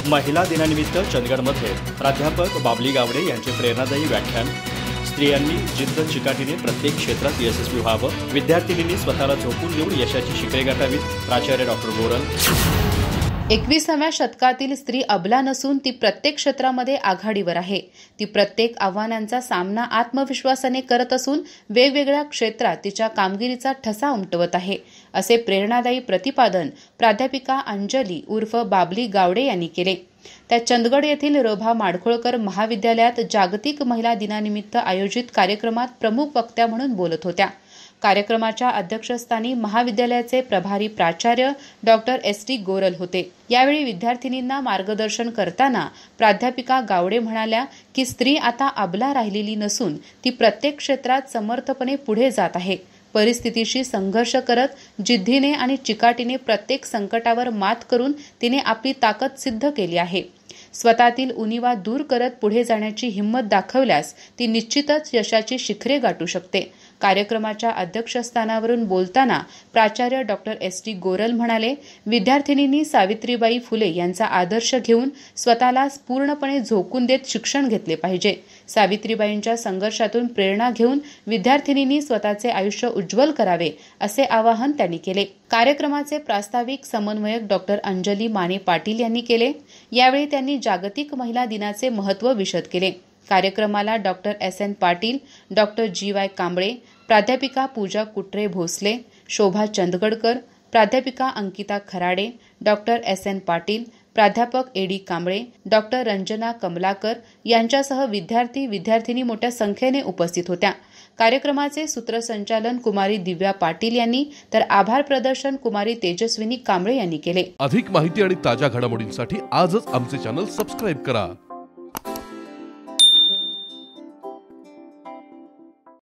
महिला दिनानिमित्त चंदगडमध्ये प्राध्यापक बाबली गावडे यांचे प्रेरणादायी व्याख्यान। स्त्रियांनी जिद्द चिकाटीने प्रत्येक क्षेत्रात यशस्वी व्हावं, विद्यार्थिनींनी स्वतःला झोकून देऊन यशाची शिखरे गाठावीत। प्राचार्य डॉक्टर गोरल। 21व्या शतकातील स्त्री अबला नसून ती प्रत्येक क्षेत्रामध्ये आघाडीवर आहे। ती प्रत्येक आव्हानांचा सामना आत्मविश्वासाने करत असून वेगवेगळ्या क्षेत्रात तिच्या कामगिरीचा ठसा उमटवत आहे, असे प्रेरणादायी प्रतिपादन प्राध्यापिका अंजली उर्फ बाबली गावडे यांनी केले। त्या चंदगड येथील रोभा माडखोळकर महाविद्यालयात जागतिक महिला दिनानिमित्त आयोजित कार्यक्रमात प्रमुख वक्त्या म्हणून बोलत होत्या। कार्यक्रमाच्या अध्यक्षस्थानी महाविद्यालयाचे प्रभारी प्राचार्य डॉक्टर एस.टी. गोरल होते। यावेळी विद्यार्थिनींना मार्गदर्शन करताना प्राध्यापिका गावडे म्हणाल्या की स्त्री आता अबला राहिलेली नसून ती प्रत्येक क्षेत्रात समर्थपणे पुढे जात आहे। परिस्थितीशी संघर्ष करत जिद्दीने आणि चिकाटीने प्रत्येक संकटावर मात करून तिने आपली ताकद सिद्ध केली आहे। स्वतःतील उणिवा दूर करत पुढे जाण्याची हिंमत दाखवल्यास ती निश्चितच यशाची शिखरे गाठू शकते। कार्यक्रमाच्या अध्यक्षस्थानावरून बोलताना प्राचार्य डॉक्टर एस.टी. गोरल म्हणाले, विद्यार्थिनींनी सावित्रीबाई फुले यांचा आदर्श घेऊन स्वतःला पूर्णपणे झोकून देत शिक्षण घेतले पाहिजे। सावित्रीबाईंच्या संघर्षातून प्रेरणा घेऊन विद्यार्थिनींनी स्वतःचे आयुष्य उज्ज्वल करावे, असे आवाहन त्यांनी केले। कार्यक्रमाचे प्रास्ताविक समन्वयक डॉक्टर अंजली माने पाटील यांनी केले। यावेळी त्यांनी जागतिक महिला दिनाचे महत्त्व विशद केले। कार्यक्रमाला डॉक्टर एस.एन. पाटील, डॉक्टर जी.वाय. कांबळे, प्राध्यापिका पूजा कुट्रे भोसले, शोभा चंदगडकर, प्राध्यापिका अंकिता खराडे, डॉक्टर एस.एन. पाटील, प्राध्यापक ए.डी. कांबळे, डॉक्टर रंजना कमलाकर यांच्यासह विद्यार्थी-विद्यार्थिनी मोठ्या संख्येने उपस्थित होत्या। कार्यक्रमाचे सूत्रसंचालन कुमारी दिव्या पाटील यांनी तर आभार प्रदर्शन कुमारी तेजस्विनी कांबळे यांनी केले। अधिक माहिती आणि ताज्या घडामोडींसाठी आजच आमचे चॅनल सबस्क्राइब करा।